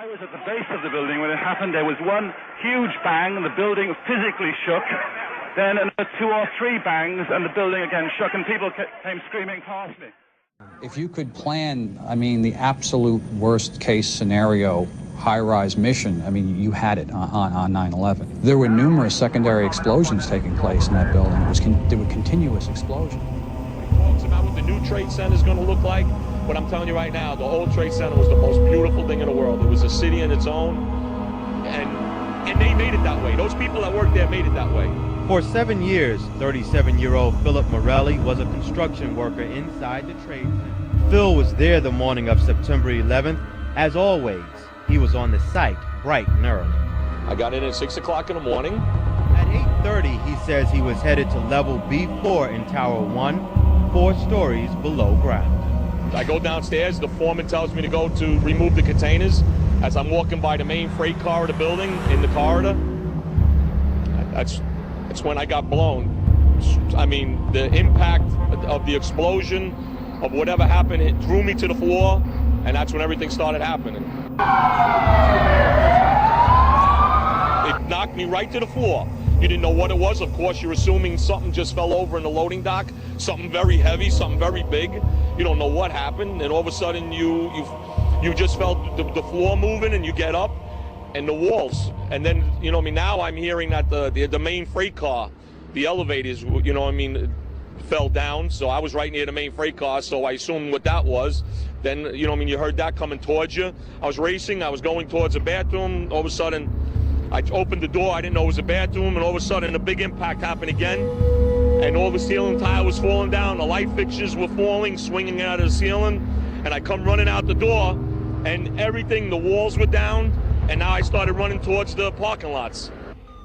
I was at the base of the building when it happened. There was one huge bang, and the building physically shook. Then another 2 or 3 bangs, and the building again shook, and people came screaming past me. If you could plan, the absolute worst case scenario high-rise mission, you had it on 9/11. There were numerous secondary explosions taking place in that building. There were continuous explosions. He talks about what the new Trade Center is going to look like, but I'm telling you right now, the old Trade Center was the most beautiful thing in the world. It was a city in its own, and they made it that way. Those people that worked there made it that way. For 7 years, 37-year-old Philip Morelli was a construction worker inside the Trade Center. Phil was there the morning of September 11th. As always, he was on the site bright and early. I got in at 6 o'clock in the morning. At 8:30, he says he was headed to level B4 in Tower 1, 4 stories below ground. I go downstairs. The foreman tells me to go to remove the containers. As I'm walking by the main freight car of the building, in the corridor, that's when I got blown. The impact of the explosion, of whatever happened, it threw me to the floor, and that's when everything started happening. It knocked me right to the floor. You didn't know what it was. Of course, you're assuming something just fell over in the loading dock, something very heavy, something very big. You don't know what happened, and all of a sudden you just felt the floor moving, and you get up, and the walls. And then, now I'm hearing that the main freight car, the elevators, fell down. So I was right near the main freight car, so I assumed what that was. Then, you heard that coming towards you. I was racing, I was going towards the bathroom. All of a sudden, I opened the door, I didn't know it was a bathroom, and all of a sudden a big impact happened again. And all the ceiling tile was falling down, the light fixtures were falling, swinging out of the ceiling. And I come running out the door, and everything, the walls were down, and now I started running towards the parking lots.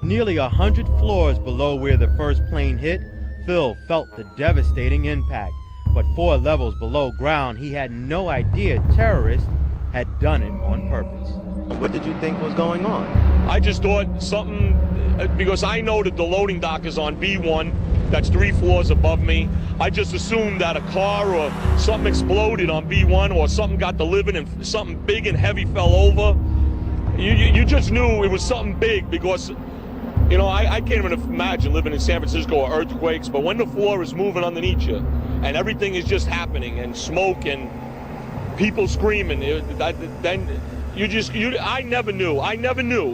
Nearly 100 floors below where the first plane hit, Phil felt the devastating impact. But 4 levels below ground, he had no idea terrorists had done it on purpose. What did you think was going on? I just thought something, because I know that the loading dock is on B1, that's 3 floors above me. I just assumed that a car or something exploded on B1, or something got delivered and something big and heavy fell over. You just knew it was something big, because I can't even imagine living in San Francisco or earthquakes, but when the floor is moving underneath you and everything is just happening, and smoke and people screaming, then I never knew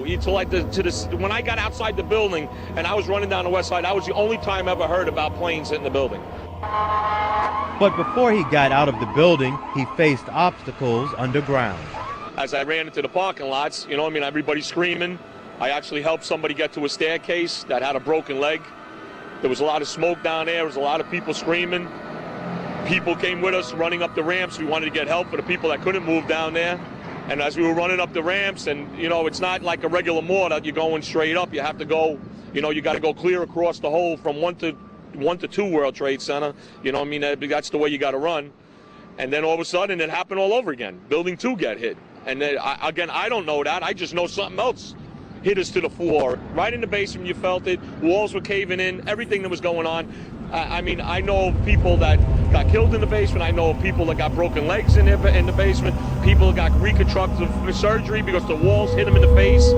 until when I got outside the building and I was running down the west side. That was the only time I ever heard about planes hitting the building. But before he got out of the building, he faced obstacles underground. As I ran into the parking lots, everybody's screaming. I actually helped somebody get to a staircase that had a broken leg. There was a lot of smoke down there. There was a lot of people screaming. People came with us running up the ramps. We wanted to get help for the people that couldn't move down there. And as we were running up the ramps, and it's not like a regular mall that you're going straight up. You have to go, you got to go clear across the whole from 1 to 2 World Trade Center. That's the way you got to run. And then all of a sudden it happened all over again. Building 2 got hit. And then I don't know that. I just know something else hit us to the floor. Right in the basement, you felt it. Walls were caving in. Everything that was going on. I know of people that got killed in the basement. I know of people that got broken legs in the basement. People got reconstructive surgery because the walls hit them in the face.